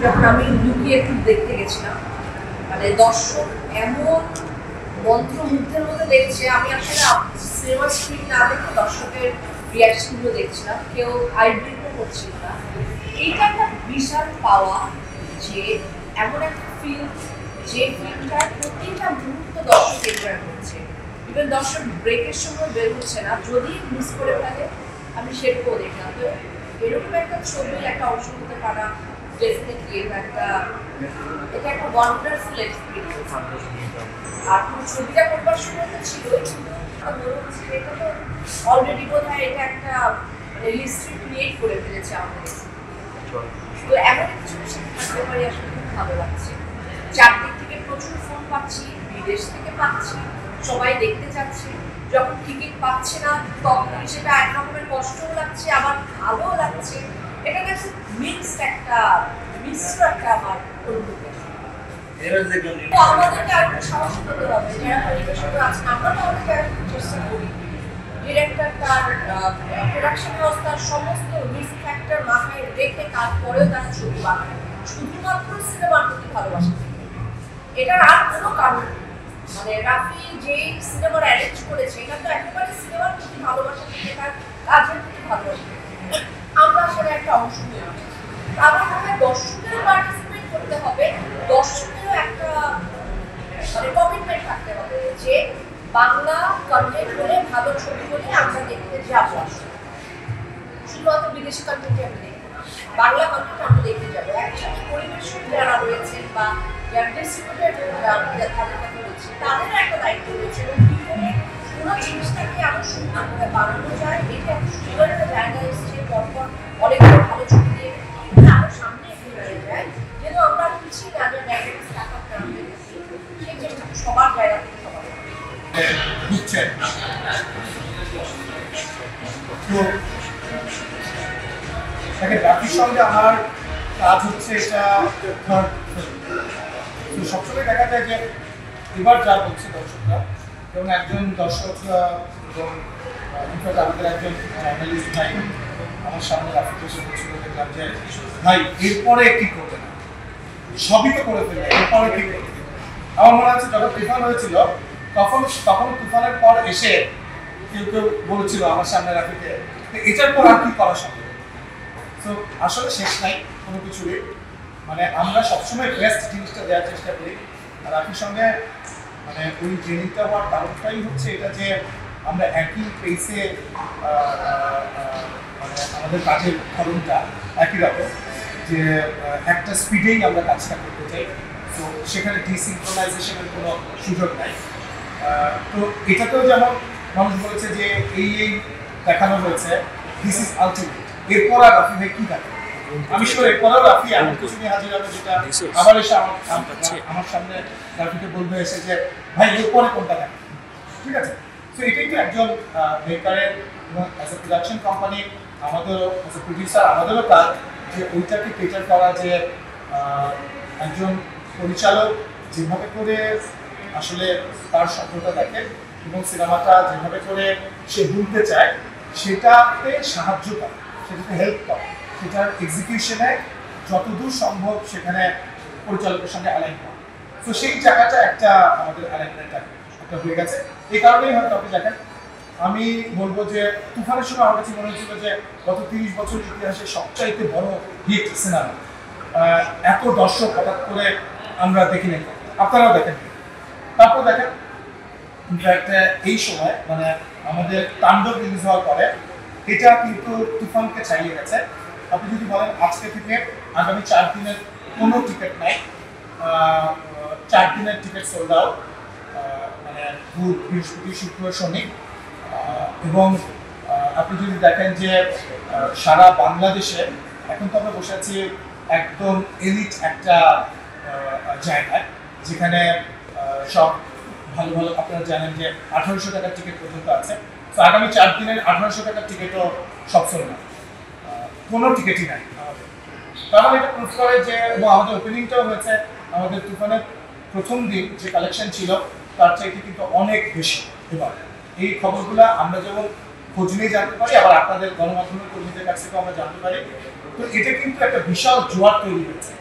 যখন আমি লুকিয়ে একটু দেখতে গেছিলাম, মানে দর্শক এমন মন্ত্রমুগ্ধের মধ্যে দেখছে, আমি আসলে সিনেমা স্ক্রিন না দেখে দর্শকের রিয়াকশনগুলো দেখছিলাম, কেউ আইব্রিংও করছিল না। এইটা একটা বিশাল পাওয়া যে এমন একটা ফিল্ম, যে ফিল্মটার প্রতিটা মুহূর্ত দর্শক এনজয় করছে। ইভেন দর্শক ব্রেকের সময় বের হচ্ছে না, যদি মিস করে ফেলে আমি সেটাও দেখলাম। তো এরকম একটা ছবি একটা অংশ হতে পারা ডেফিনেটলি এটা একটা ওয়ান্ডারফুল এক্সপিরিয়েন্স। আর ছবিটা করবার সময় তো ছিলই, কিন্তু মনে হচ্ছে এটা তো অলরেডি বোধ হয় এটা একটা হিস্ট্রি ক্রিয়েট করে ফেলেছে আমাদের। তো এমন কিছু থাকতে পারি আসলে খুব ভালো লাগছে। চারদিক থেকে প্রচুর ফোন পাচ্ছি, বিদেশ থেকে পাচ্ছি, সবাই দেখতে চাচ্ছে। যখন টিকিট পাচ্ছে না তখন সেটা এক রকমের কষ্টও লাগছে, আবার ভালোও লাগছে। এটা কাছে মিক্সড একটা মিশ্র একটা আমার অনুভূতি। আমাদেরকে আরেকটু সাহস পেতে হবে, যারা পরিবেশক আছেন আমরা তো আমাদেরকে আরেকটু চেষ্টা করি। ডিরেক্টর তার প্রোডাকশন ব্যবস্থার সমস্ত রিস্ক ফ্যাক্টর মাথায় রেখে তারপরেও তারা ছবি বানায় শুধুমাত্র সিনেমার প্রতি ভালোবাসা। এটার আর কোনো কারণ, মানে রাফি যে সিনেমার অ্যারেঞ্জ করেছে এটা তো একেবারে সিনেমার প্রতি ভালোবাসা থেকে তার কাজের প্রতি ভালোবাসা। আমরা আসলে একটা অংশ নিয়ে আসি, আমার মনে হয় দর্শকেরও পার্টিসিপেট করতে হবে, দর্শকেরও একটা মানে কমিটমেন্ট থাকতে হবে যে বাংলা কন্টেন্ট হলে, ভালো ছবি হলে আমরা দেখতে যাবো। শুধুমাত্র বিদেশি কন্টেন্টে আমি দেখবো না, বাংলা কন্টেন্ট আমরা দেখতে যাবো। একসাথে পরিবেশক যারা রয়েছেন বা যারা ডিস্ট্রিবিউটর তাদের কথা বলছি, তাদেরও একটা দায়িত্ব রয়েছে এবং কি করে কোনো জিনিসটাকে আরো সুন্দর করে বানানো যায়। এটা একটা সুন্দর একটা জায়গা এসছে, পরপর অনেকগুলো ভালো ছবি দিয়ে আরো সামনে এগিয়ে যায়, যেন আমরা পিছিয়ে না যে ডাইরেক্ট টাকা ফেরত সেই চেষ্টা সবার জায়গা থেকে সবার বুঝছেন। তো রাফির সঙ্গে আমার কাজ হচ্ছে এটা থার্ড। তো সবসময় দেখা যায় যে এবার যা বলছে দর্শকরা, এবং একজন দর্শক এবং আমাদের একজন জার্নালিস্ট ভাই আমার সামনে রাফিকে এসে বলছিল, দেখলাম যে ভাই এরপরে কি করবে না, সবই তো করে ফেলবে, এরপরে কি করবে। আমার মনে হচ্ছে যখন তুফান হয়েছিল তখন তুফানের পর এসে কেউ কেউ বলেছিল আমার সামনে রাফিকে এটার পর আর কি করা সম্ভব। তো আসলে শেষ নাই কোনো কিছুরই, মানে আমরা সবসময় বেস্ট জিনিসটা দেওয়ার চেষ্টা করি। আর রাফির সঙ্গে মানে ওই ট্রেনিংটা হওয়ার কারণটাই হচ্ছে এটা যে আমরা একই পেসে মানে আমাদের কাজের ধরনটা একই রকম, যে একটা স্পিডেই আমরা কাজটা করতে চাই। তো সেখানে ডিসিনক্রোনাইজেশনের কোনো সুযোগ নাই। তো এটাতেও যেমন মানুষ বলেছে যে এই দেখানো হয়েছে, দিস ইজ আলটিমেট, এরপর আর রাফি ভাই কি দেখে। আমি শিওর এরপরেও রাফি এমন কিছু নিয়ে হাজির হবে যেটা আবার এসে আমার সামনে রাফিকে বলবে এসে যে ভাই এরপরে কোনটা দেখে। ঠিক আছে, তো এটাই তো একজন মেকারের অ্যাজ এ প্রোডাকশন কোম্পানি, আমাদেরও অ্যাজ এ প্রডিউসার আমাদেরও কাজ যে ওইটাকে কেটার করা, যে একজন পরিচালক যেভাবে করে আসলে তার স্বপ্নটা দেখে এবং সিনেমাটা যেভাবে করে সে বুনতে চায় সেটাতে সাহায্য করে, সেটাতে হেল্প করে, সেটার এক্সিকিউশনে যতদূর সম্ভব সেখানে পরিচালকের সঙ্গে অ্যালাইন করা। তো সেই জায়গাটা একটা আমাদের অ্যালাইনমেন্ট একটা হয়ে গেছে। এই কারণেই হয়তো আপনি দেখেন, আমি বলবো যে তুফানের সময় আমার কাছে মনে হচ্ছিল যে গত 30 বছর ইতিহাসে সবচাইতে বড় হিট সিনেমা, এত দর্শক হঠাৎ করে আমরা দেখি নাই, আপনারাও দেখেন। তারপর দেখেন ইনফ্যাক্ট এই সময় মানে আমাদের তাণ্ডব রিলিজ হওয়ার পরে এটা কিন্তু তুফানকে ছাড়িয়ে গেছে। আপনি যদি বলেন আজকে থেকে আগামী 4 দিনের কোনো টিকিট নাই, 4 দিনের টিকিট সোল্ড আউট, মানে বুধ বৃহস্পতি শুক্র শনি। এবং আপনি যদি দেখেন যে সারা বাংলাদেশে এখন তো আমরা বসে আছি একদম এলিট একটা জায়গায়, যেখানে সব ভালো ভালো, আপনারা জানেন যে 1800 টাকার টিকিট পর্যন্ত আছে। তো আগামী 4 দিনের 1800 টাকার টিকিটও সব চলে না, কোনো টিকিটই নাই আমাদের। কারণ এটা প্রুফ করে যে, এবং আমাদের ওপেনিংটাও হয়েছে, আমাদের তুফানের প্রথম দিন যে কালেকশন ছিল তার চাইতে কিন্তু অনেক বেশি। এবার এই খবরগুলো আমরা যেমন খোঁজ নিয়ে জানতে পারি, আবার আপনাদের গণমাধ্যমের কর্মীদের কাছ থেকেও আমরা জানতে পারি। তো এটা কিন্তু একটা বিশাল জোয়ার তৈরি হয়েছে।